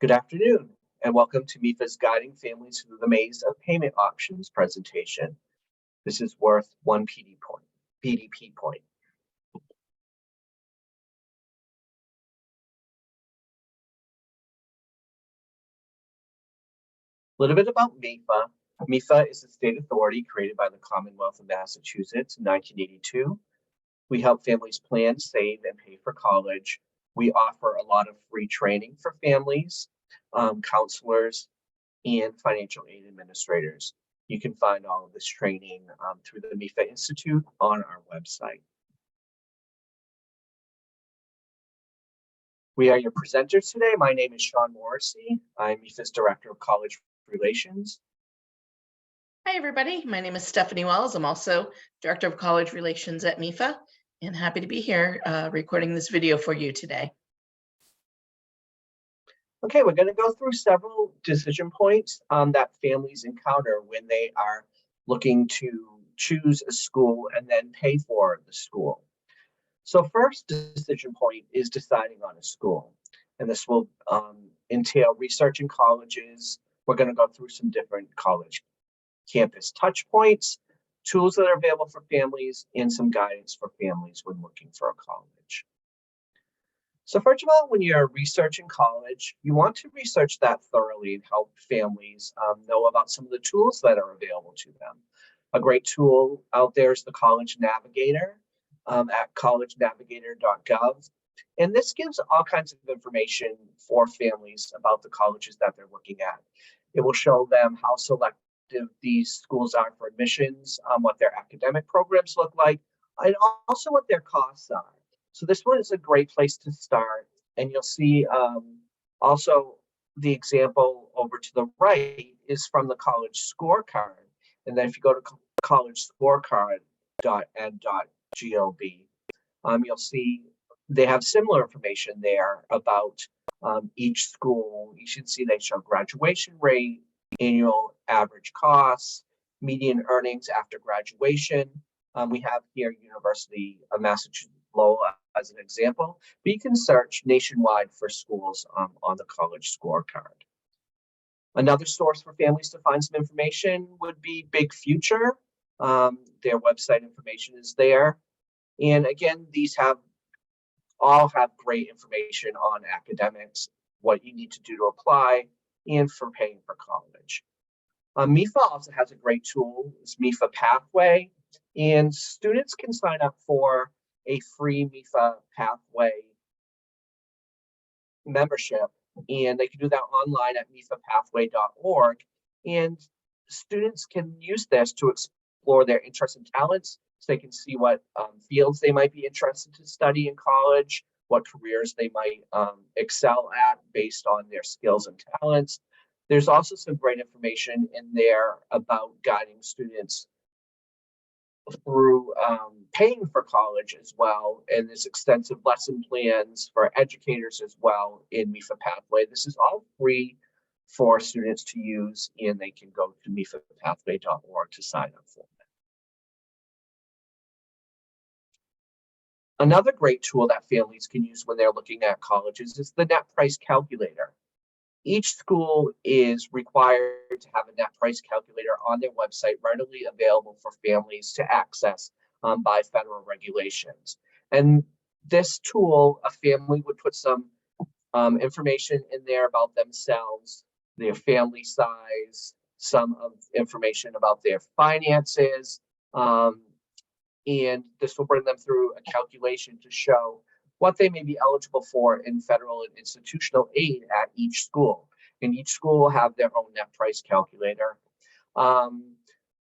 Good afternoon, and welcome to MIFA's Guiding Families Through the Maze of Payment Options presentation. This is worth one PDP point. A little bit about MIFA. MIFA is a state authority created by the Commonwealth of Massachusetts in 1982. We help families plan, save, and pay for college. We offer a lot of free training for families, counselors, and financial aid administrators. You can find all of this training through the MIFA Institute on our website. We are your presenters today. My name is Sean Morrissey. I'm MIFA's Director of College Relations. Hi, everybody. My name is Stephanie Wells. I'm also Director of College Relations at MIFA, and happy to be here recording this video for you today. Okay, we're going to go through several decision points that families encounter when they are looking to choose a school and then pay for the school. So first decision point is deciding on a school, and this will entail researching colleges. We're going to go through some different college campus touch points, tools that are available for families, and some guidance for families when looking for a college. So first of all, when you're researching college, you want to research that thoroughly and help families know about some of the tools that are available to them. A great tool out there is the College Navigator at collegenavigator.gov. And this gives all kinds of information for families about the colleges that they're looking at. It will show them how selective these schools are for admissions, what their academic programs look like, and also what their costs are. So this one is a great place to start, and you'll see also the example over to the right is from the College Scorecard. And then if you go to collegescorecard.ed.gov, you'll see they have similar information there about each school. You should see they show graduation rate, annual average costs, median earnings after graduation. We have here University of Massachusetts Lowell as an example, but you can search nationwide for schools on the College Scorecard. Another source for families to find some information would be Big Future. Their website information is there. And again, these all have great information on academics, what you need to do to apply, and for paying for college. MIFA also has a great tool, it's MIFA Pathway, and students can sign up for a free MIFA Pathway membership, and they can do that online at mifapathway.org. And students can use this to explore their interests and talents, so they can see what fields they might be interested to study in college, what careers they might excel at based on their skills and talents. There's also some great information in there about guiding students through paying for college as well, and there's extensive lesson plans for educators as well in MIFA Pathway. This is all free for students to use, and they can go to mifapathway.org to sign up for it. Another great tool that families can use when they're looking at colleges is the net price calculator. Each school is required to have a net price calculator on their website readily available for families to access by federal regulations. And this tool, a family would put some information in there about themselves, their family size, some of information about their finances, and this will bring them through a calculation to show what they may be eligible for in federal and institutional aid at each school. And each school will have their own net price calculator. The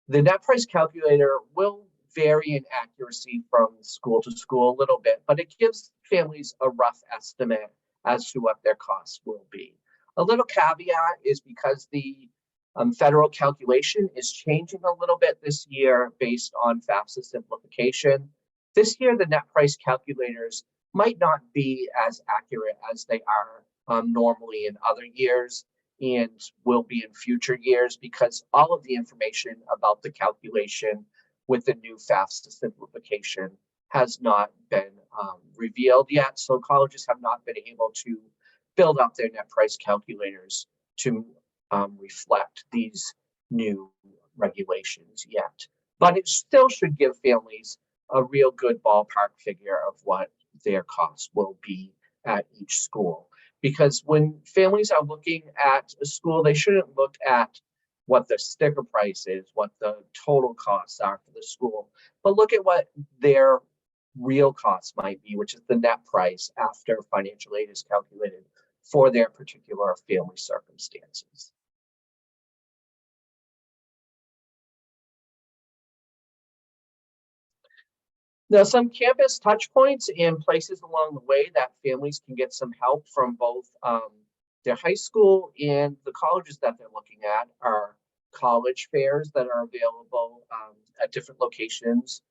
net price calculator will vary in accuracy from school to school a little bit, but it gives families a rough estimate as to what their costs will be. A little caveat is because the federal calculation is changing a little bit this year based on FAFSA simplification. This year, the net price calculators might not be as accurate as they are normally in other years and will be in future years, because all of the information about the calculation with the new FAFSA simplification has not been revealed yet. So colleges have not been able to build up their net price calculators to reflect these new regulations yet. But it still should give families a real good ballpark figure of what their costs will be at each school. Because when families are looking at a school, they shouldn't look at what the sticker price is, what the total costs are for the school, but look at what their real costs might be, which is the net price after financial aid is calculated for their particular family circumstances. Now, some campus touch points and places along the way that families can get some help from both their high school and the colleges that they're looking at are college fairs that are available at different locations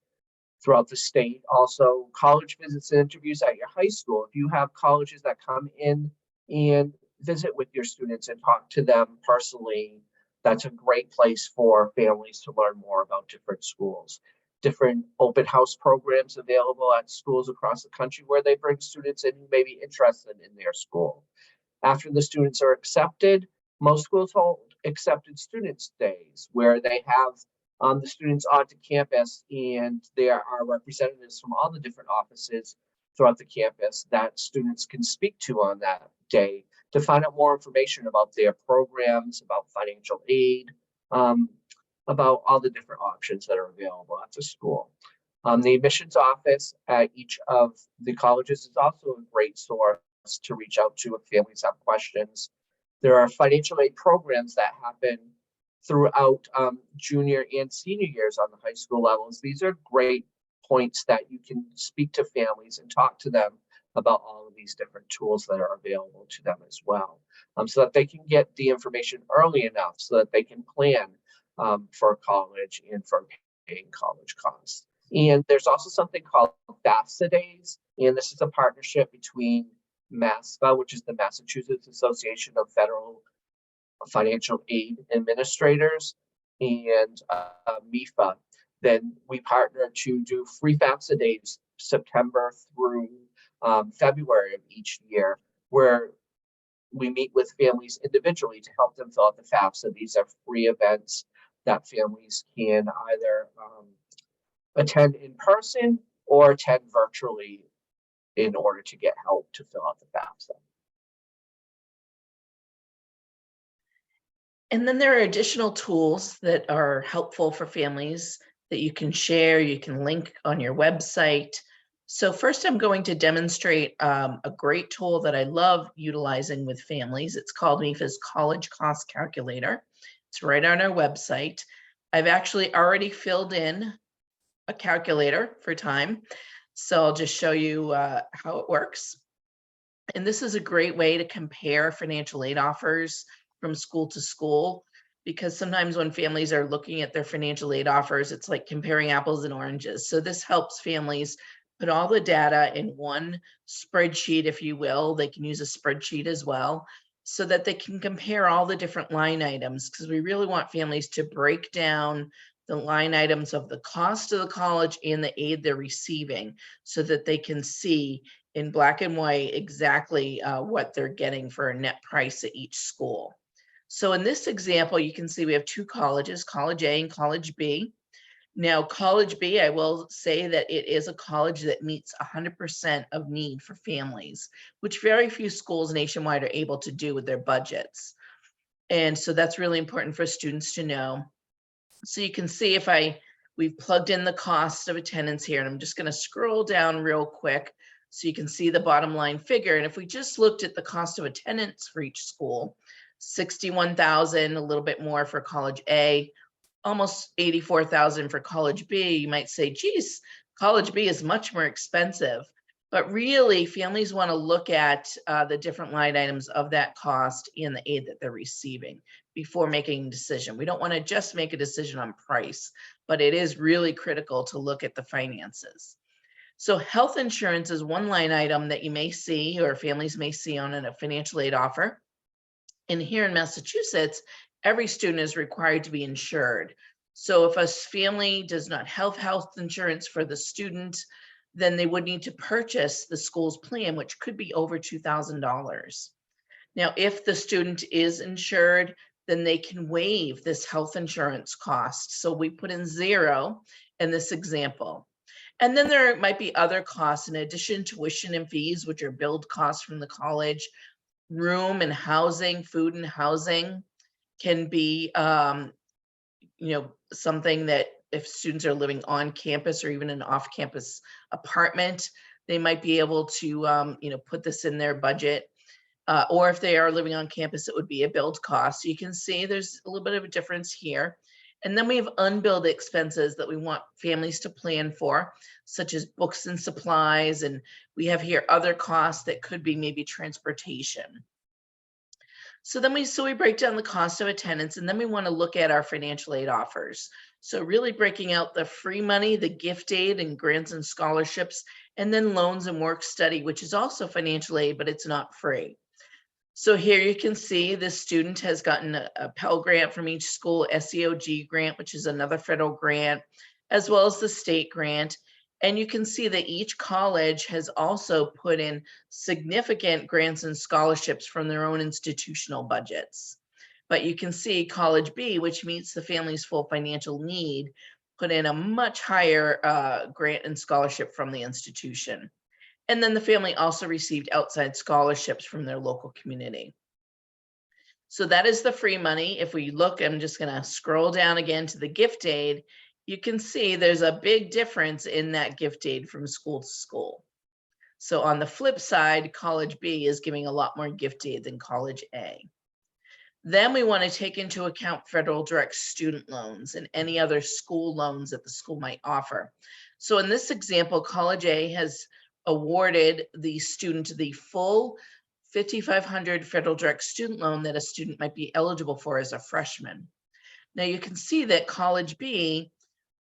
throughout the state. Also, college visits and interviews at your high school. If you have colleges that come in and visit with your students and talk to them personally, that's a great place for families to learn more about different schools. Different open house programs available at schools across the country where they bring students in who may be interested in their school. After the students are accepted, most schools hold accepted students days where they have the students onto campus, and there are representatives from all the different offices throughout the campus that students can speak to on that day to find out more information about their programs, about financial aid, about all the different options that are available at the school. The admissions office at each of the colleges is also a great source to reach out to if families have questions. There are financial aid programs that happen throughout junior and senior years on the high school levels. These are great points that you can speak to families and talk to them about all of these different tools that are available to them as well, so that they can get the information early enough so that they can plan for college and for paying college costs. And there's also something called FAFSA Days, and this is a partnership between MASFA, which is the Massachusetts Association of Federal Financial Aid Administrators, and MIFA. Then we partner to do free FAFSA Days September through February of each year, where we meet with families individually to help them fill out the FAFSA. These are free events that families can either attend in person or attend virtually in order to get help to fill out the FAFSA. And then there are additional tools that are helpful for families that you can share, you can link on your website. So first I'm going to demonstrate a great tool that I love utilizing with families. It's called MIFA's College Cost Calculator. It's right on our website. I've actually already filled in a calculator for time. So I'll just show you how it works. And this is a great way to compare financial aid offers from school to school, because sometimes when families are looking at their financial aid offers, it's like comparing apples and oranges. So this helps families put all the data in one spreadsheet, if you will. They can use a spreadsheet as well, so that they can compare all the different line items, because we really want families to break down the line items of the cost of the college and the aid they're receiving, so that they can see in black and white exactly what they're getting for a net price at each school. So in this example, you can see we have two colleges, College A and College B. Now, College B, I will say that it is a college that meets 100% of need for families, which very few schools nationwide are able to do with their budgets. And so that's really important for students to know. So you can see we've plugged in the cost of attendance here, and I'm just going to scroll down real quick so you can see the bottom line figure. And if we just looked at the cost of attendance for each school, $61,000, a little bit more for College A, almost $84,000 for College B. You might say, geez, College B is much more expensive. But really, families want to look at the different line items of that cost and the aid that they're receiving before making a decision. We don't want to just make a decision on price, but it is really critical to look at the finances. So health insurance is one line item that you may see, or families may see, on a financial aid offer. And here in Massachusetts, every student is required to be insured. So if a family does not have health insurance for the student, then they would need to purchase the school's plan, which could be over $2,000. Now, if the student is insured, then they can waive this health insurance cost. So we put in 0 in this example. And then there might be other costs in addition to tuition and fees, which are billed costs from the college. Room and housing, food and housing can be, something that if students are living on campus or even an off-campus apartment, they might be able to, put this in their budget. Or if they are living on campus, it would be a billed cost. So you can see there's a little bit of a difference here. And then we have unbilled expenses that we want families to plan for, such as books and supplies. And we have here other costs that could be maybe transportation. So we break down the cost of attendance, and then we want to look at our financial aid offers. So really breaking out the free money, the gift aid and grants and scholarships, and then loans and work study, which is also financial aid, but it's not free. So here you can see this student has gotten a Pell Grant from each school, SEOG grant, which is another federal grant, as well as the state grant. And you can see that each college has also put in significant grants and scholarships from their own institutional budgets. But you can see College B, which meets the family's full financial need, put in a much higher grant and scholarship from the institution. And then the family also received outside scholarships from their local community. So that is the free money. If we look, I'm just going to scroll down again to the gift aid. You can see there's a big difference in that gift aid from school to school. So on the flip side, College B is giving a lot more gift aid than College A. Then we want to take into account federal direct student loans and any other school loans that the school might offer. So in this example, College A has awarded the student the full $5,500 federal direct student loan that a student might be eligible for as a freshman. Now you can see that College B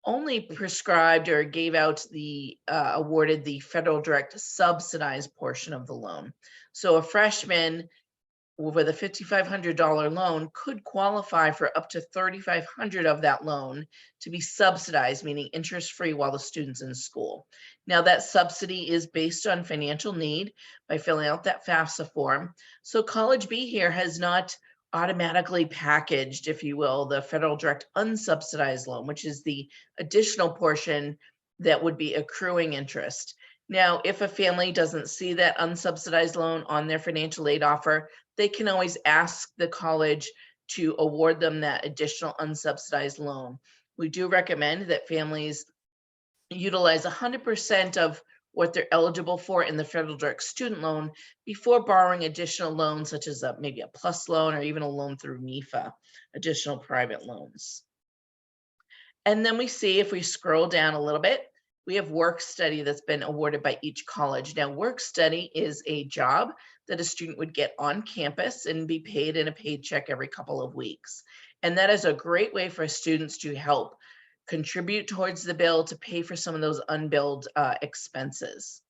only prescribed or gave out awarded the federal direct subsidized portion of the loan. So a freshman with a $5,500 loan could qualify for up to $3,500 of that loan to be subsidized, meaning interest-free while the student's in school. Now that subsidy is based on financial need by filling out that FAFSA form. So College B here has not automatically packaged, if you will, the federal direct unsubsidized loan, which is the additional portion that would be accruing interest. Now, if a family doesn't see that unsubsidized loan on their financial aid offer, they can always ask the college to award them that additional unsubsidized loan. We do recommend that families utilize 100% of what they're eligible for in the federal direct student loan before borrowing additional loans, such as maybe a PLUS loan or even a loan through NEFA, additional private loans. And then we see, if we scroll down a little bit, we have work study that's been awarded by each college. Now, work study is a job that a student would get on campus and be paid in a paycheck every couple of weeks. And that is a great way for students to help contribute towards the bill to pay for some of those unbilled expenses.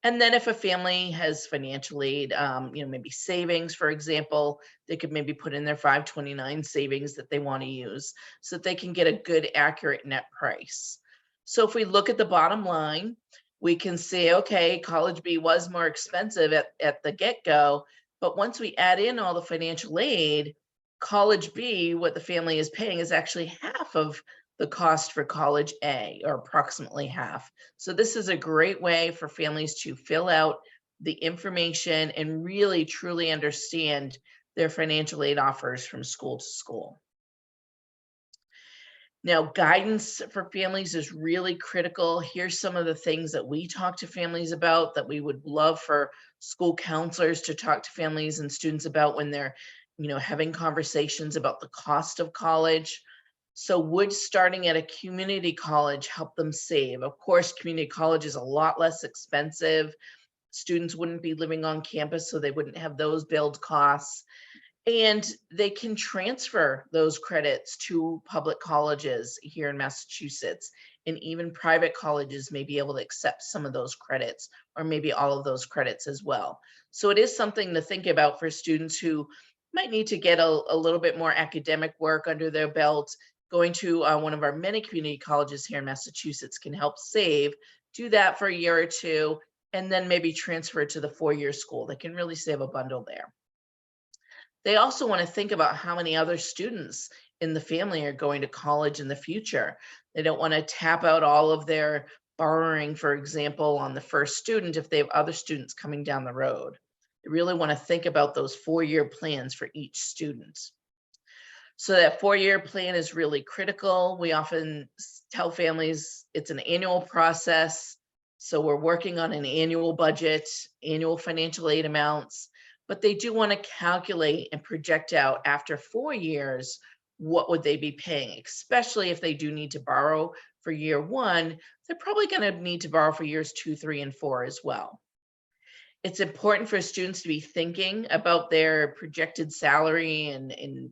And then if a family has financial aid, maybe savings, for example, they could maybe put in their 529 savings that they want to use so that they can get a good, accurate net price. So if we look at the bottom line, we can see, okay, College B was more expensive at the get-go, but once we add in all the financial aid, College B, what the family is paying is actually half of the cost for College A, or approximately half. So this is a great way for families to fill out the information and really truly understand their financial aid offers from school to school. Now, guidance for families is really critical. Here's some of the things that we talk to families about that we would love for school counselors to talk to families and students about when they're, having conversations about the cost of college. So would starting at a community college help them save? Of course, community college is a lot less expensive. Students wouldn't be living on campus, so they wouldn't have those billed costs. And they can transfer those credits to public colleges here in Massachusetts, and even private colleges may be able to accept some of those credits, or maybe all of those credits as well. So it is something to think about for students who might need to get a little bit more academic work under their belt. Going to one of our many community colleges here in Massachusetts can help save, do that for a year or two, and then maybe transfer to the four-year school. They can really save a bundle there. They also want to think about how many other students in the family are going to college in the future. They don't want to tap out all of their borrowing, for example, on the first student if they have other students coming down the road. They really want to think about those 4-year plans for each student. So that 4-year plan is really critical. We often tell families it's an annual process. So we're working on an annual budget, annual financial aid amounts, but they do want to calculate and project out after 4 years, what would they be paying, especially if they do need to borrow for year one. They're probably going to need to borrow for years 2, 3, and 4 as well. It's important for students to be thinking about their projected salary and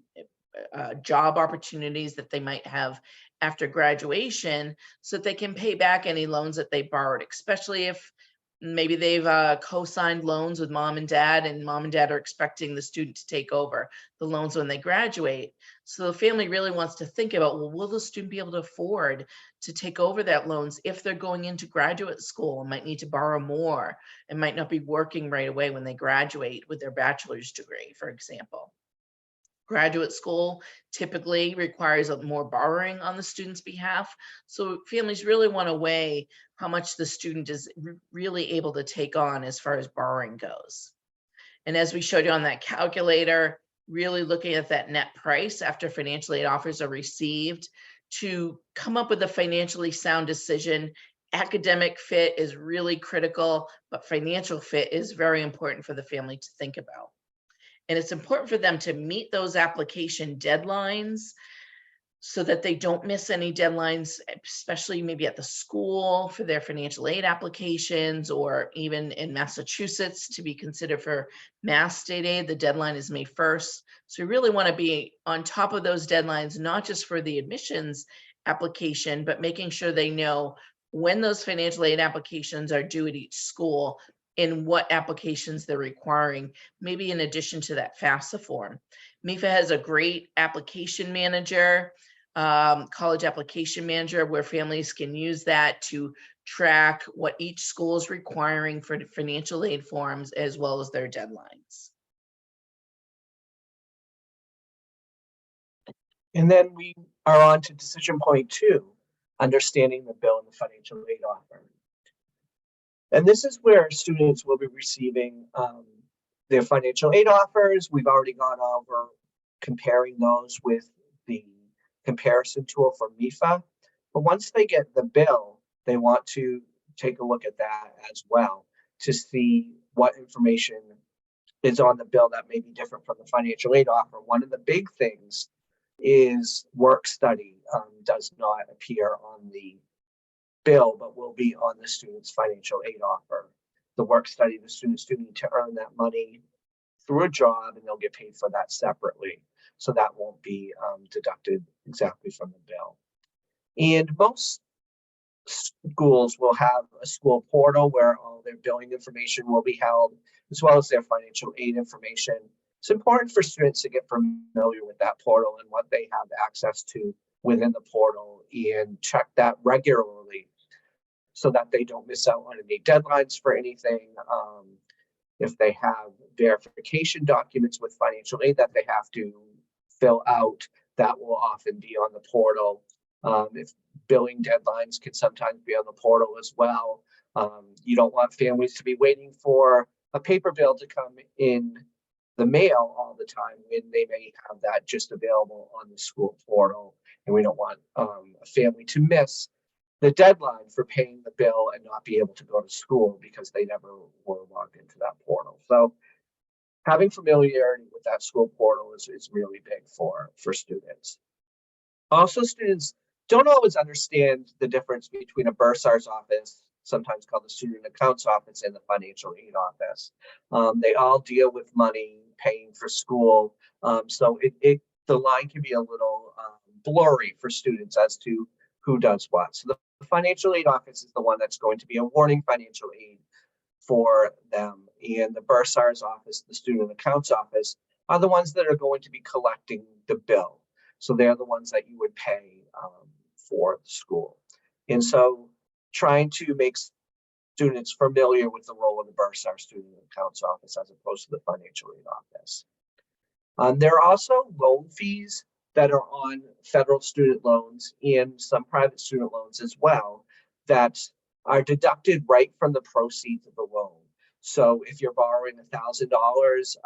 job opportunities that they might have after graduation so that they can pay back any loans that they borrowed, especially if maybe they've co-signed loans with mom and dad are expecting the student to take over the loans when they graduate. So the family really wants to think about, well, will the student be able to afford to take over that loans if they're going into graduate school and might need to borrow more and might not be working right away when they graduate with their bachelor's degree, for example. Graduate school typically requires more borrowing on the student's behalf. So families really want to weigh how much the student is really able to take on as far as borrowing goes. And as we showed you on that calculator, really looking at that net price after financial aid offers are received to come up with a financially sound decision. Academic fit is really critical, but financial fit is very important for the family to think about. And it's important for them to meet those application deadlines so that they don't miss any deadlines, especially maybe at the school for their financial aid applications, or even in Massachusetts to be considered for Mass state aid. The deadline is May 1st. So we really want to be on top of those deadlines, not just for the admissions application, but making sure they know when those financial aid applications are due at each school, in what applications they're requiring, maybe in addition to that FAFSA form. MEFA has a great application manager, college application manager, where families can use that to track what each school is requiring for financial aid forms, as well as their deadlines. And then we are on to decision point 2, understanding the bill and the financial aid offer. And this is where students will be receiving their financial aid offers. We've already gone over comparing those with the comparison tool for MEFA. But once they get the bill, they want to take a look at that as well to see what information is on the bill that may be different from the financial aid offer. One of the big things is work study does not appear on the bill, but will be on the student's financial aid offer. The work study, the students do need to earn that money through a job, and they'll get paid for that separately. So that won't be deducted exactly from the bill. And most schools will have a school portal where all their billing information will be held, as well as their financial aid information. It's important for students to get familiar with that portal and what they have access to within the portal, and check that regularly so that they don't miss out on any deadlines for anything. If they have verification documents with financial aid that they have to fill out, that will often be on the portal. If billing deadlines can sometimes be on the portal as well. You don't want families to be waiting for a paper bill to come in the mail all the time when they may have that just available on the school portal. And we don't want a family to miss the deadline for paying the bill and not be able to go to school because they never were logged into that portal. So having familiarity with that school portal is really big for students. Also, students don't always understand the difference between a bursar's office, sometimes called the student accounts office, and the financial aid office. They all deal with money, paying for school. So the line can be a little blurry for students as to who does what. So the financial aid office is the one that's going to be awarding financial aid for them. And the bursar's office, the student accounts office, are the ones that are going to be collecting the bill. So they're the ones that you would pay for the school. And so trying to make students familiar with the role of the bursar student accounts office as opposed to the financial aid office. There are also loan fees that are on federal student loans and some private student loans as well that are deducted right from the proceeds of the loan. So if you're borrowing $1,000,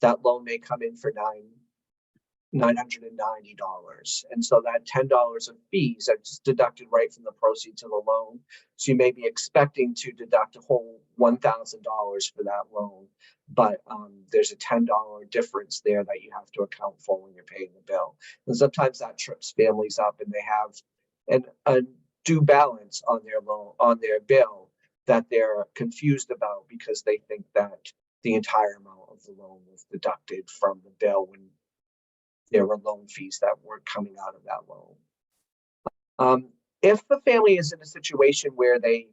that loan may come in for $990. And so that $10 of fees are just deducted right from the proceeds of the loan. So you may be expecting to deduct a whole $1,000 for that loan, but there's a $10 difference there that you have to account for when you're paying the bill. And sometimes that trips families up and they have a due balance on their loan, on their bill, that they're confused about because they think that the entire amount of the loan was deducted from the bill when there were loan fees that were coming out of that loan. If the family is in a situation where they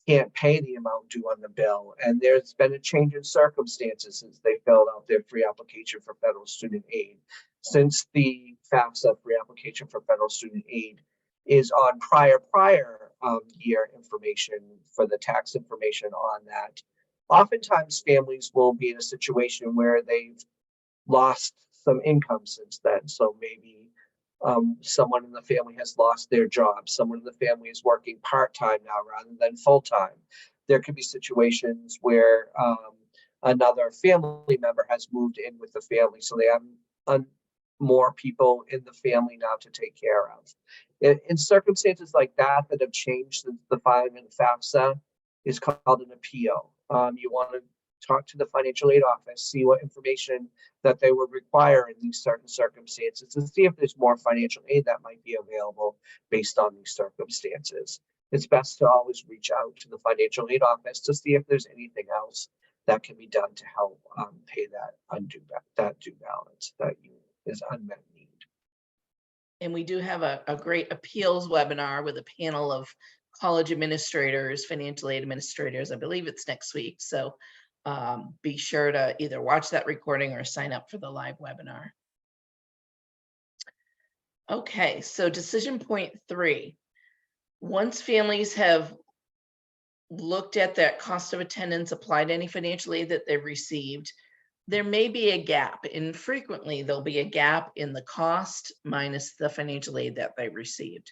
can't pay the amount due on the bill and there's been a change in circumstances since they filled out their free application for federal student aid, since the FAFSA free application for federal student aid is on prior year information for the tax information on that, oftentimes families will be in a situation where they've lost some income since then. So maybe someone in the family has lost their job. Someone in the family is working part-time now rather than full-time. There could be situations where another family member has moved in with the family. So they have more people in the family now to take care of. In circumstances like that that have changed since the filing of the FAFSA is called an appeal. You want to talk to the financial aid office, see what information that they would require in these certain circumstances, and see if there's more financial aid that might be available based on these circumstances. It's best to always reach out to the financial aid office to see if there's anything else that can be done to help pay that due balance that is unmet need. And we do have a great appeals webinar with a panel of college administrators, financial aid administrators. I believe it's next week. So be sure to either watch that recording or sign up for the live webinar. Okay, so decision point 3. Once families have looked at that cost of attendance, applied any financial aid that they've received, there may be a gap, and frequently there'll be a gap in the cost minus the financial aid that they received.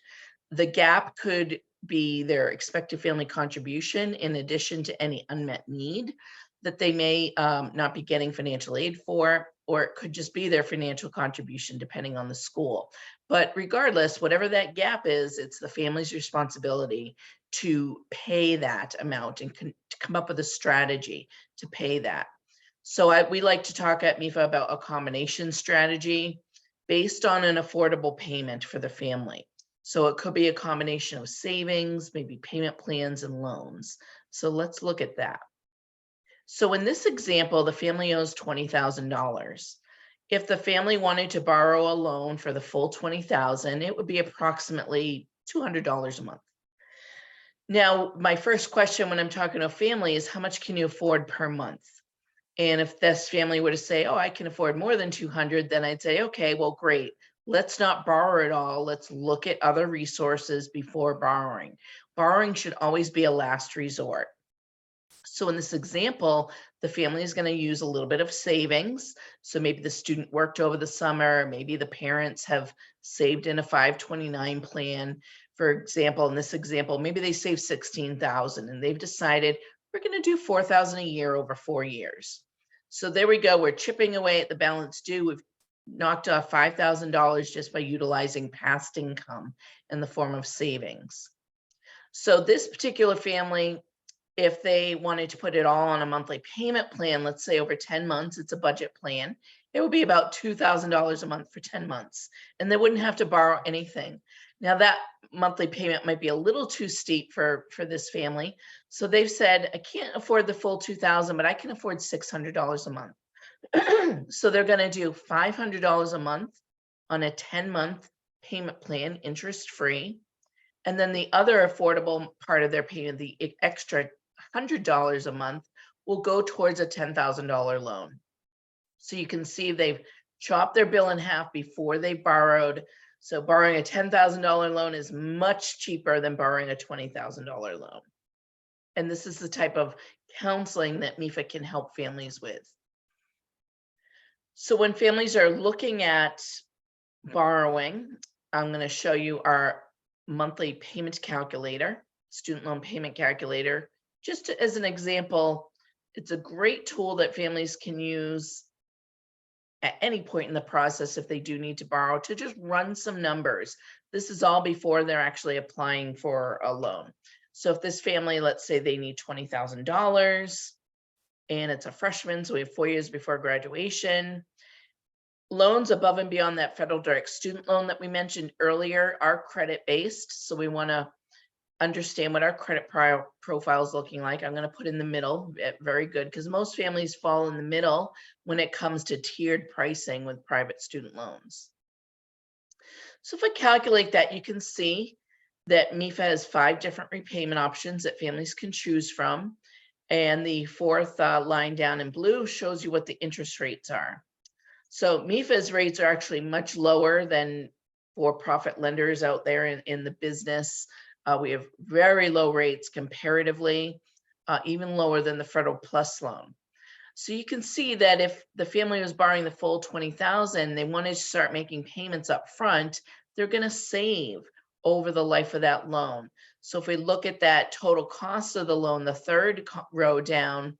The gap could be their expected family contribution in addition to any unmet need that they may not be getting financial aid for, or it could just be their financial contribution depending on the school. But regardless, whatever that gap is, it's the family's responsibility to pay that amount and to come up with a strategy to pay that. So we like to talk at MIFA about a combination strategy based on an affordable payment for the family. So it could be a combination of savings, maybe payment plans and loans. So let's look at that. So in this example, the family owes $20,000. If the family wanted to borrow a loan for the full $20,000, it would be approximately $200 a month. Now, my first question when I'm talking to a family is how much can you afford per month? And if this family were to say, oh, I can afford more than 200, then I'd say, okay, well, great. Let's not borrow it all. Let's look at other resources before borrowing. Borrowing should always be a last resort. So in this example, the family is going to use a little bit of savings. So maybe the student worked over the summer, maybe the parents have saved in a 529 plan. For example, in this example, maybe they saved $16,000 and they've decided we're going to do $4,000 a year over 4 years. So there we go. We're chipping away at the balance due. We've knocked off $5,000 just by utilizing past income in the form of savings. So this particular family, if they wanted to put it all on a monthly payment plan, let's say over 10 months, it's a budget plan, it would be about $2,000 a month for 10 months, and they wouldn't have to borrow anything. Now that monthly payment might be a little too steep for this family. So they've said, I can't afford the full $2,000, but I can afford $600 a month. So they're gonna do $500 a month on a 10-month payment plan, interest-free. And then the other affordable part of their payment, the extra $100 a month, will go towards a $10,000 loan. So you can see they've chopped their bill in half before they borrowed. So borrowing a $10,000 loan is much cheaper than borrowing a $20,000 loan. And this is the type of counseling that MIFA can help families with. So when families are looking at borrowing, I'm going to show you our monthly payment calculator, student loan payment calculator. Just as an example, it's a great tool that families can use at any point in the process if they do need to borrow to just run some numbers. This is all before they're actually applying for a loan. So if this family, let's say they need $20,000 and it's a freshman, so we have 4 years before graduation. Loans above and beyond that federal direct student loan that we mentioned earlier are credit based. So we want to understand what our credit profile is looking like. I'm going to put in the middle, very good, because most families fall in the middle when it comes to tiered pricing with private student loans. So if I calculate that, you can see that MIFA has 5 different repayment options that families can choose from. And the fourth line down in blue shows you what the interest rates are. So MIFA's rates are actually much lower than for-profit lenders out there in the business. We have very low rates comparatively, even lower than the Federal Plus loan. So you can see that if the family was borrowing the full $20,000, they wanted to start making payments up front, they're going to save over the life of that loan. So if we look at that total cost of the loan, the third row down,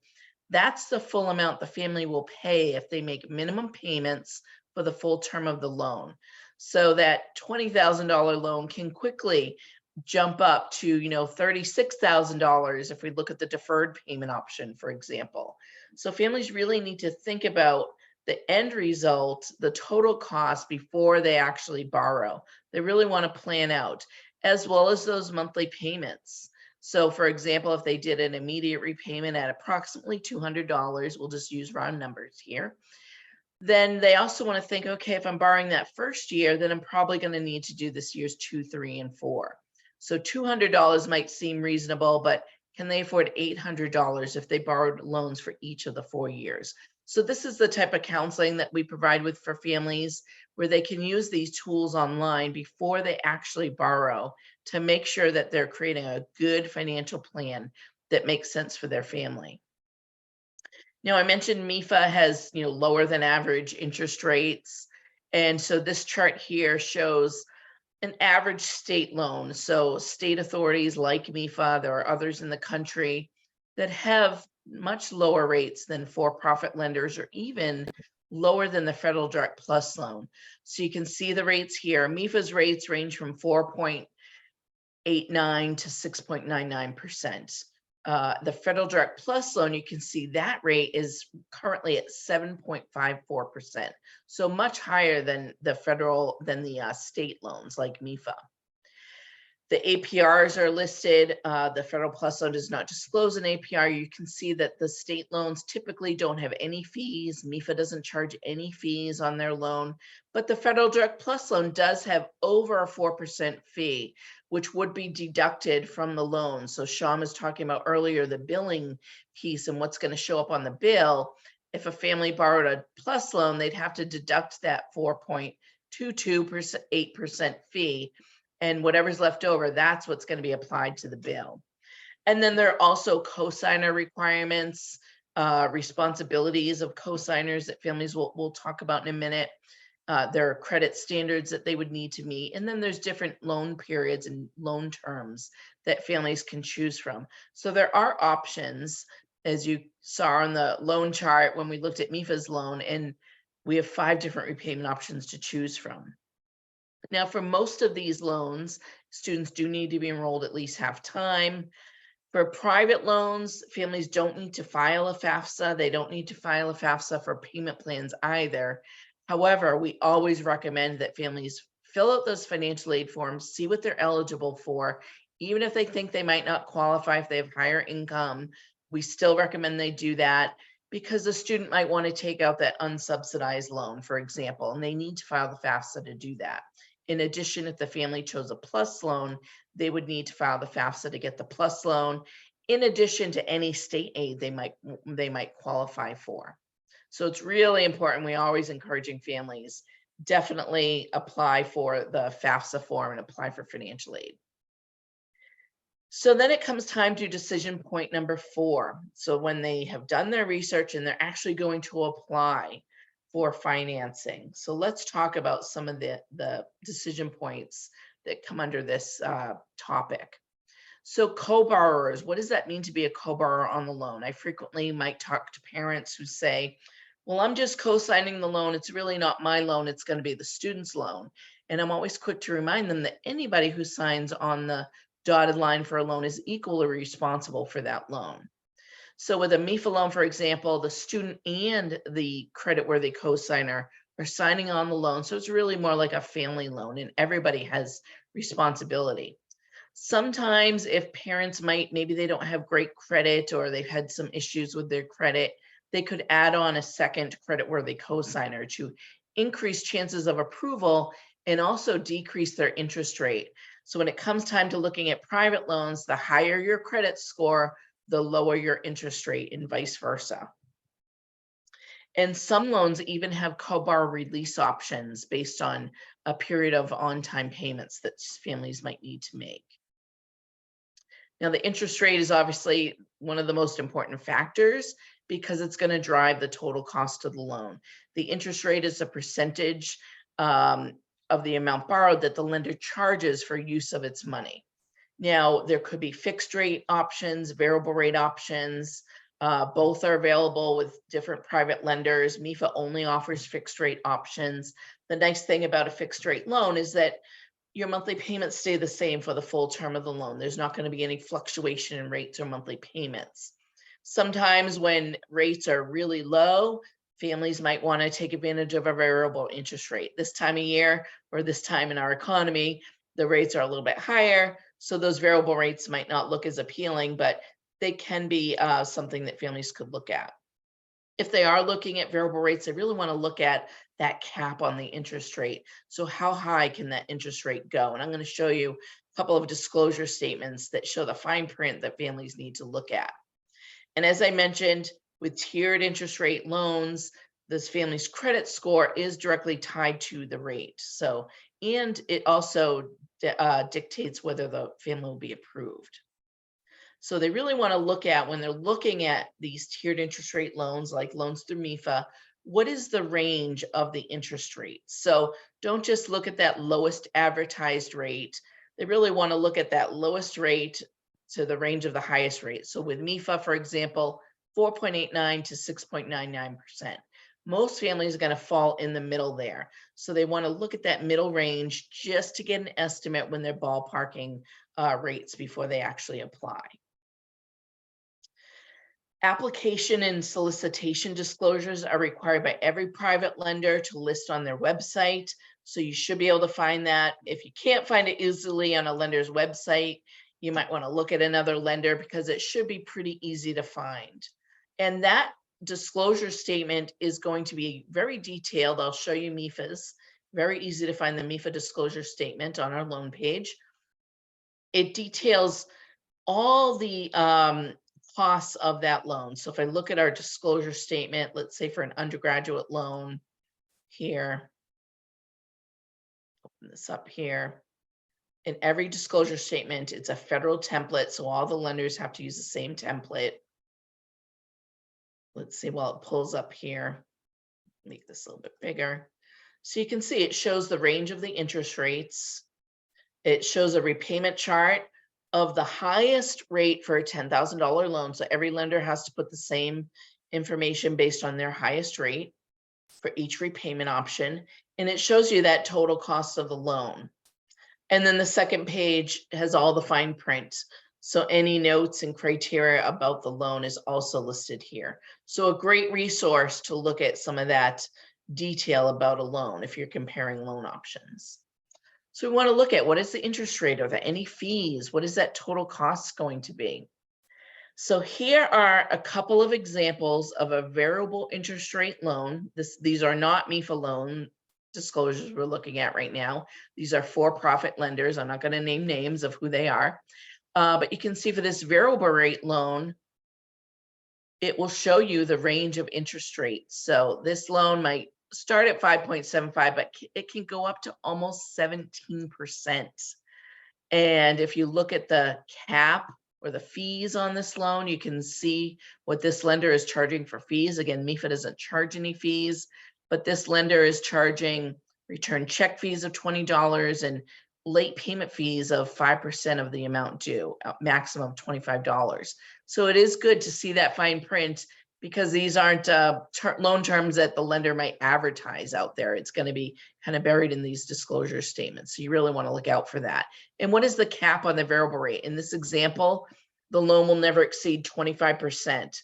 that's the full amount the family will pay if they make minimum payments for the full term of the loan. So that $20,000 loan can quickly jump up to, $36,000 if we look at the deferred payment option, for example. So families really need to think about the end result, the total cost before they actually borrow. They really want to plan out, as well as those monthly payments. So for example, if they did an immediate repayment at approximately $200, we'll just use round numbers here. Then they also want to think, okay, if I'm borrowing that first year, then I'm probably going to need to do this year's 2, 3, and 4. So $200 might seem reasonable, but can they afford $800 if they borrowed loans for each of the 4 years? So this is the type of counseling that we provide with for families where they can use these tools online before they actually borrow to make sure that they're creating a good financial plan that makes sense for their family. Now, I mentioned MIFA has, lower than average interest rates. And so this chart here shows an average state loan. So state authorities like MIFA, there are others in the country that have much lower rates than for-profit lenders, or even lower than the Federal Direct Plus loan. So you can see the rates here. MIFA's rates range from 4.89 to 6.99%. The Federal Direct Plus loan, you can see that rate is currently at 7.54%. So much higher than the state loans like MIFA. The APRs are listed. The Federal Plus loan does not disclose an APR. You can see that the state loans typically don't have any fees. MIFA doesn't charge any fees on their loan, but the Federal Direct Plus loan does have over a 4% fee, which would be deducted from the loan. So Sean was talking about earlier, the billing piece and what's going to show up on the bill. If a family borrowed a plus loan, they'd have to deduct that 4.22% fee. And whatever's left over, that's what's going to be applied to the bill. And then there are also cosigner requirements, responsibilities of cosigners that families will talk about in a minute. There are credit standards that they would need to meet. And then there's different loan periods and loan terms that families can choose from. So there are options, as you saw on the loan chart when we looked at MIFA's loan, and we have 5 different repayment options to choose from. Now, for most of these loans, students do need to be enrolled at least half time. For private loans, families don't need to file a FAFSA. They don't need to file a FAFSA for payment plans either. However, we always recommend that families fill out those financial aid forms, see what they're eligible for. Even if they think they might not qualify if they have higher income, we still recommend they do that, because the student might want to take out that unsubsidized loan, for example, and they need to file the FAFSA to do that. In addition, if the family chose a plus loan, they would need to file the FAFSA to get the plus loan, in addition to any state aid they might qualify for. So it's really important. We always encouraging families definitely apply for the FAFSA form and apply for financial aid. So then it comes time to decision point number 4. So when they have done their research and they're actually going to apply for financing. So let's talk about some of the decision points that come under this topic. So co-borrowers, what does that mean to be a co-borrower on the loan? I frequently might talk to parents who say, well, I'm just co-signing the loan. It's really not my loan. It's going to be the student's loan. And I'm always quick to remind them that anybody who signs on the dotted line for a loan is equally responsible for that loan. So with a MIFA loan, for example, the student and the creditworthy cosigner are signing on the loan. So it's really more like a family loan and everybody has responsibility. Sometimes if parents maybe they don't have great credit or they've had some issues with their credit, they could add on a second creditworthy cosigner to increase chances of approval and also decrease their interest rate. So when it comes time to looking at private loans, the higher your credit score, the lower your interest rate and vice versa. And some loans even have co-borrow release options based on a period of on-time payments that families might need to make. Now, the interest rate is obviously one of the most important factors because it's going to drive the total cost of the loan. The interest rate is a percentage of the amount borrowed that the lender charges for use of its money. Now, there could be fixed rate options, variable rate options. Both are available with different private lenders. MIFA only offers fixed rate options. The nice thing about a fixed rate loan is that your monthly payments stay the same for the full term of the loan. There's not going to be any fluctuation in rates or monthly payments. Sometimes when rates are really low, families might want to take advantage of a variable interest rate. This time of year or this time in our economy, the rates are a little bit higher. So those variable rates might not look as appealing, but they can be something that families could look at. If they are looking at variable rates, they really want to look at that cap on the interest rate. So how high can that interest rate go? And I'm going to show you a couple of disclosure statements that show the fine print that families need to look at. And as I mentioned, with tiered interest rate loans, this family's credit score is directly tied to the rate. So, and it also dictates whether the family will be approved. So they really want to look at, when they're looking at these tiered interest rate loans, like loans through MIFA, what is the range of the interest rate? So don't just look at that lowest advertised rate. They really want to look at that lowest rate to the range of the highest rate. So with MIFA, for example, 4.89 to 6.99%. Most families are going to fall in the middle there. So they want to look at that middle range just to get an estimate when they're ballparking rates before they actually apply. Application and solicitation disclosures are required by every private lender to list on their website. So you should be able to find that. If you can't find it easily on a lender's website, you might want to look at another lender because it should be pretty easy to find. And that disclosure statement is going to be very detailed. I'll show you MIFA's. Very easy to find the MIFA disclosure statement on our loan page. It details all the costs of that loan. So if I look at our disclosure statement, let's say for an undergraduate loan here, open this up here. In every disclosure statement, it's a federal template. So all the lenders have to use the same template. Let's see, while it pulls up here, make this a little bit bigger. So you can see it shows the range of the interest rates. It shows a repayment chart of the highest rate for a $10,000 loan. So every lender has to put the same information based on their highest rate for each repayment option. And it shows you that total cost of the loan. And then the second page has all the fine print. So any notes and criteria about the loan is also listed here. So a great resource to look at some of that detail about a loan if you're comparing loan options. So we want to look at, what is the interest rate? Are there any fees? What is that total cost going to be? So here are a couple of examples of a variable interest rate loan. These are not MIFA loan disclosures we're looking at right now. These are for-profit lenders. I'm not going to name names of who they are. But you can see for this variable rate loan, it will show you the range of interest rates. So this loan might start at 5.75, but it can go up to almost 17%. And if you look at the cap or the fees on this loan, you can see what this lender is charging for fees. Again, MIFA doesn't charge any fees. but this lender is charging return check fees of $20 and late payment fees of 5% of the amount due, a maximum $25. So it is good to see that fine print, because these aren't loan terms that the lender might advertise out there. It's going to be kind of buried in these disclosure statements. So you really want to look out for that. And what is the cap on the variable rate? In this example, the loan will never exceed 25%.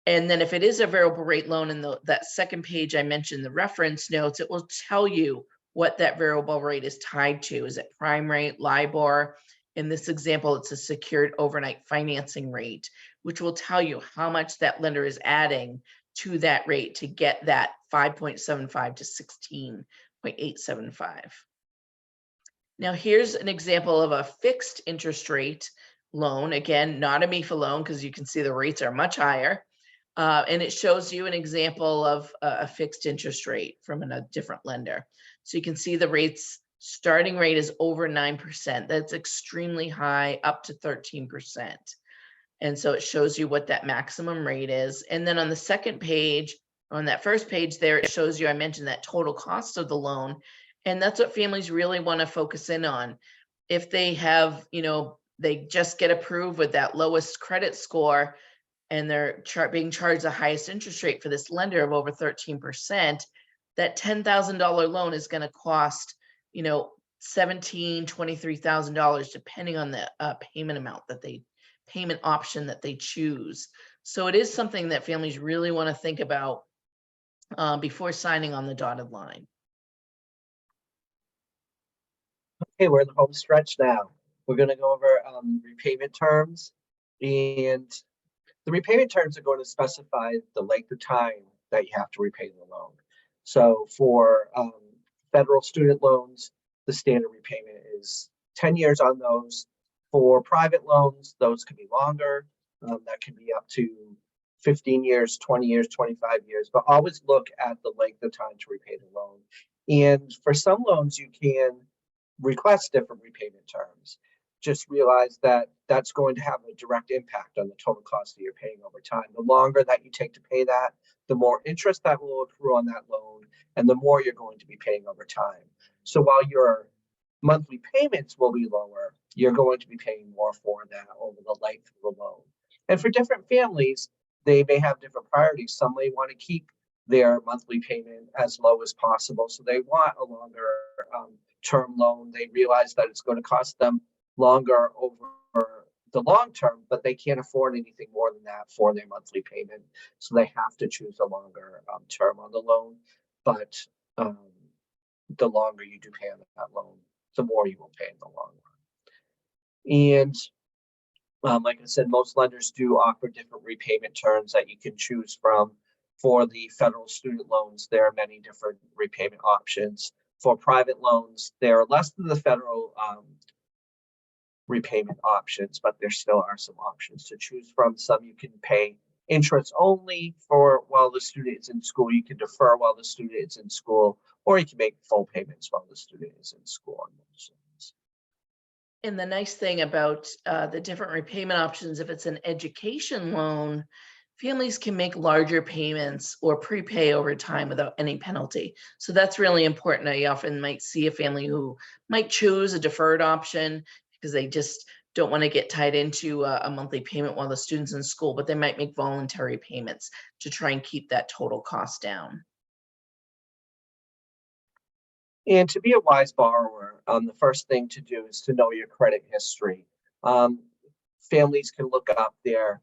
And then if it is a variable rate loan, in that second page I mentioned, the reference notes, it will tell you what that variable rate is tied to. Is it prime rate, LIBOR? In this example, it's a secured overnight financing rate, which will tell you how much that lender is adding to that rate to get that 5.75 to 16.875. Now here's an example of a fixed interest rate loan. Again, not a MIFA loan, because you can see the rates are much higher. And it shows you an example of a fixed interest rate from a different lender. So you can see the rates, starting rate is over 9%. That's extremely high, up to 13%. And so it shows you what that maximum rate is. And then on the second page, on that first page there, it shows you, I mentioned that total cost of the loan. And that's what families really want to focus in on. If they have, they just get approved with that lowest credit score, and they're being charged the highest interest rate for this lender of over 13%, that $10,000 loan is going to cost, $17,000, $23,000, depending on the payment option that they choose. So it is something that families really want to think about before signing on the dotted line. Okay, we're in the home stretch now. We're going to go over repayment terms, and the repayment terms are going to specify the length of time that you have to repay the loan. So for federal student loans, the standard repayment is 10 years on those. For private loans, those can be longer. That can be up to 15 years, 20 years, 25 years, but always look at the length of time to repay the loan. And for some loans, you can request different repayment terms. Just realize that that's going to have a direct impact on the total cost that you're paying over time. The longer that you take to pay that, the more interest that will accrue on that loan, and the more you're going to be paying over time. So while your monthly payments will be lower, you're going to be paying more for that over the length of the loan. And for different families, they may have different priorities. Some may want to keep their monthly payment as low as possible, so they want a longer term loan. They realize that it's going to cost them longer over the long term, but they can't afford anything more than that for their monthly payment. So they have to choose a longer term on the loan. But the longer you do pay on that loan, the more you will pay in the long run. And like I said, most lenders do offer different repayment terms that you can choose from. For the federal student loans, there are many different repayment options. For private loans, there are less than the federal repayment options, but there still are some options to choose from. Some you can pay interest only for while the student is in school. You can defer while the student is in school, or you can make full payments while the student is in school on those loans. And the nice thing about the different repayment options, if it's an education loan, families can make larger payments or prepay over time without any penalty. So that's really important. I often might see a family who might choose a deferred option because they just don't want to get tied into a monthly payment while the student's in school, but they might make voluntary payments to try and keep that total cost down. And to be a wise borrower, the first thing to do is to know your credit history. Families can look up their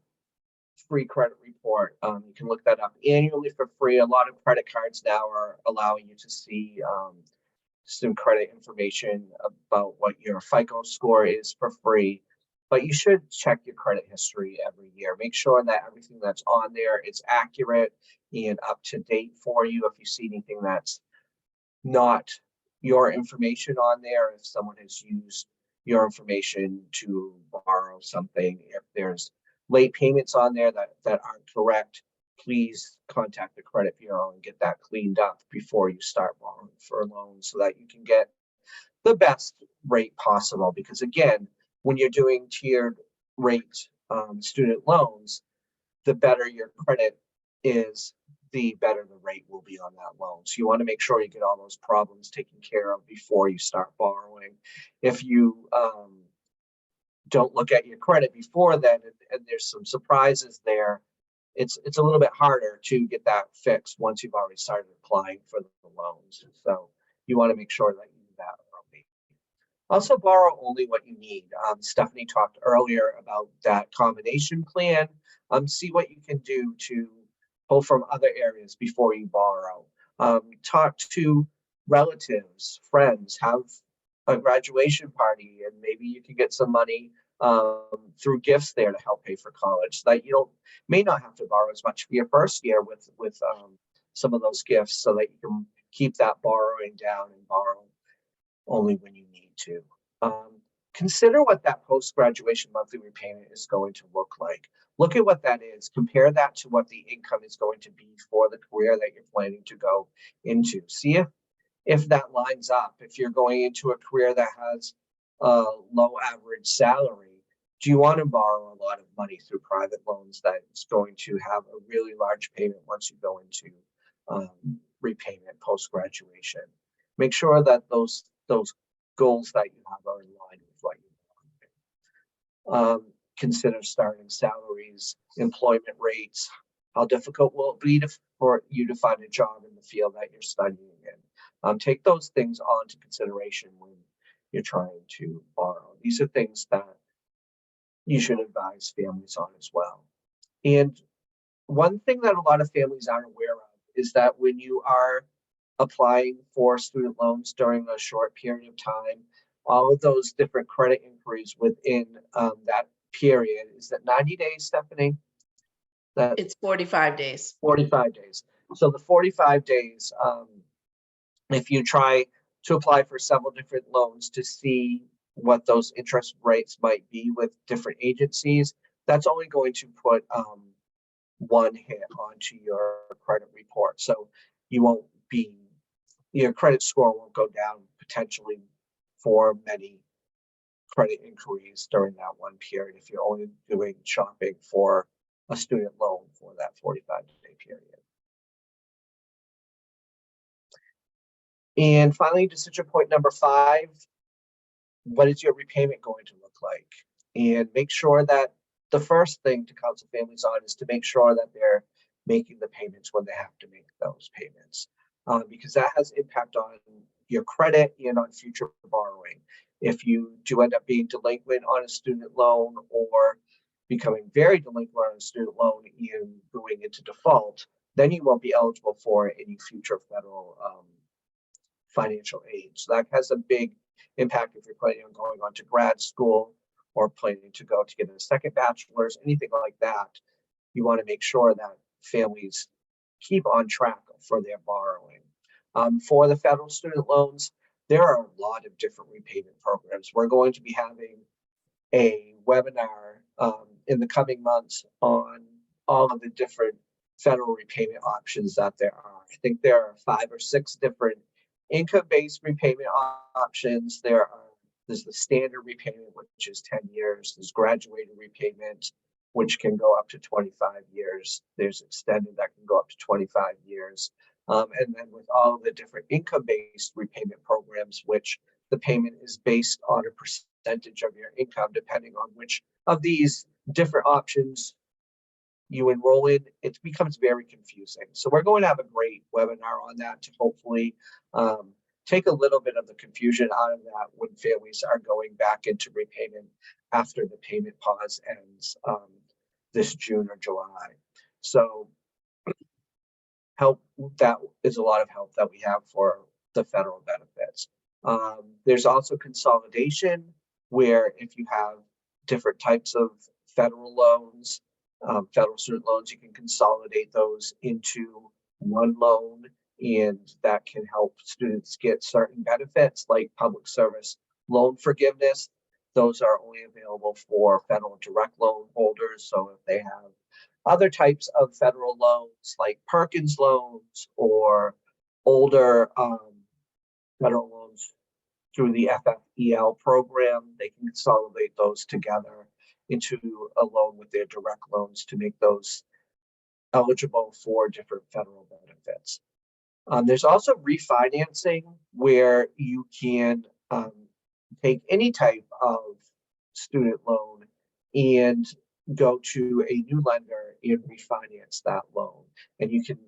free credit report. You can look that up annually for free. A lot of credit cards now are allowing you to see some credit information about what your FICO score is for free. But you should check your credit history every year. Make sure that everything that's on there is accurate and up to date for you. If you see anything that's not your information on there, if someone has used your information to borrow something, if there's late payments on there that aren't correct, please contact the credit bureau and get that cleaned up before you start borrowing for a loan, so that you can get the best rate possible. Because again, when you're doing tiered rate student loans, the better your credit is, the better the rate will be on that loan. So you want to make sure you get all those problems taken care of before you start borrowing. If you don't look at your credit before then, and there's some surprises there, it's a little bit harder to get that fixed once you've already started applying for the loans. So you want to make sure that you do that early. Also, borrow only what you need. Stephanie talked earlier about that combination plan. See what you can do to pull from other areas before you borrow. Talk to relatives, friends, have a graduation party, and maybe you can get some money through gifts there to help pay for college. So that you may not have to borrow as much for your first year with some of those gifts, so that you can keep that borrowing down and borrow only when you need to. Consider what that post-graduation monthly repayment is going to look like. Look at what that is. Compare that to what the income is going to be for the career that you're planning to go into. See if that lines up. If you're going into a career that has a low average salary, do you want to borrow a lot of money through private loans that is going to have a really large payment once you go into repayment post-graduation? Make sure that those goals that you have are in line with what you want. Consider starting salaries, employment rates. How difficult will it be for you to find a job in the field that you're studying in? Take those things on to consideration when you're trying to borrow. These are things that you should advise families on as well. And one thing that a lot of families aren't aware of is that when you are applying for student loans during a short period of time, all of those different credit inquiries within that period, is that 90 days, Stephanie? It's 45 days. 45 days. So the 45 days, if you try to apply for several different loans to see what those interest rates might be with different agencies, that's only going to put one hit onto your credit report. So your credit score won't go down potentially for many credit inquiries during that one period if you're only doing shopping for a student loan for that 45-day period. And finally, decision point number 5, what is your repayment going to look like? And make sure that the first thing to counsel families on is to make sure that they're making the payments when they have to make those payments, because that has impact on your credit and on future borrowing. If you do end up being delinquent on a student loan or becoming very delinquent on a student loan and going into default, then you won't be eligible for any future federal financial aid. So that has a big impact if you're planning on going on to grad school or planning to go to get a second bachelor's, anything like that. You want to make sure that families keep on track for their borrowing. For the federal student loans, there are a lot of different repayment programs. We're going to be having a webinar in the coming months on all of the different federal repayment options that there are. I think there are 5 or 6 different income-based repayment options. There's the standard repayment, which is 10 years. There's graduated repayment, which can go up to 25 years. There's extended that can go up to 25 years. And then with all of the different income-based repayment programs, which the payment is based on a percentage of your income, depending on which of these different options you enroll in, it becomes very confusing. So we're going to have a great webinar on that to hopefully take a little bit of the confusion out of that when families are going back into repayment after the payment pause ends this June or July. So that is a lot of help that we have for the federal benefits. There's also consolidation, where if you have different types of federal loans, federal student loans, you can consolidate those into one loan, and that can help students get certain benefits like public service loan forgiveness. Those are only available for federal direct loan holders. So if they have other types of federal loans like Perkins loans or older federal loans through the FFEL program, they can consolidate those together into a loan with their direct loans to make those eligible for different federal benefits. There's also refinancing where you can take any type of student loan and go to a new lender and refinance that loan. And you can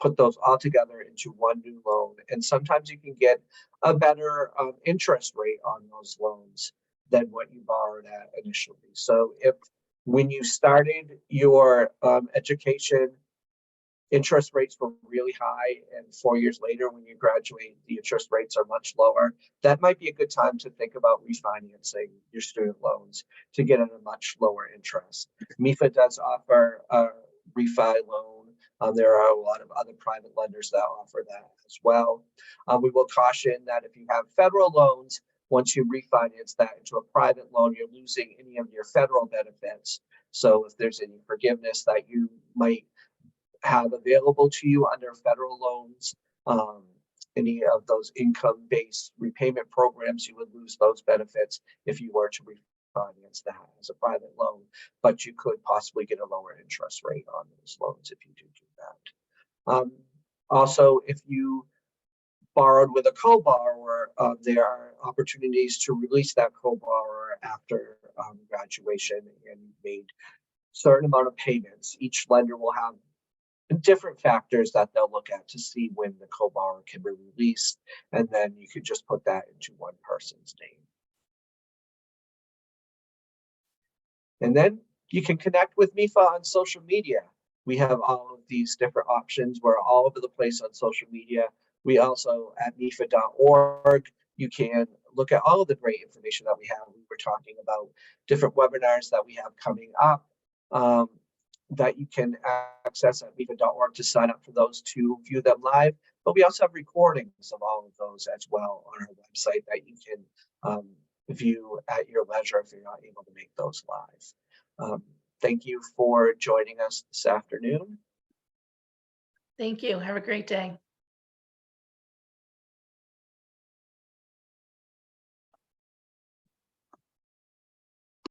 put those all together into one new loan. And sometimes you can get a better interest rate on those loans than what you borrowed at initially. So if when you started your education, interest rates were really high, and 4 years later, when you graduate, the interest rates are much lower, that might be a good time to think about refinancing your student loans to get at a much lower interest. MIFA does offer a refi loan. There are a lot of other private lenders that offer that as well. We will caution that if you have federal loans, once you refinance that into a private loan, you're losing any of your federal benefits. So if there's any forgiveness that you might have available to you under federal loans, any of those income-based repayment programs, you would lose those benefits if you were to refinance that as a private loan, but you could possibly get a lower interest rate on those loans if you do that. Also, if you borrowed with a co-borrower, there are opportunities to release that co-borrower after graduation and made certain amount of payments. Each lender will have different factors that they'll look at to see when the co-borrower can be released, and then you could just put that into one person's name. And then you can connect with MIFA on social media. We have all of these different options. We're all over the place on social media. We also at mifa.org, you can look at all of the great information that we have. We were talking about different webinars that we have coming up that you can access at mifa.org to sign up for those to view them live. But we also have recordings of all of those as well on our website that you can view at your leisure if you're not able to make those live. Thank you for joining us this afternoon. Thank you. Have a great day.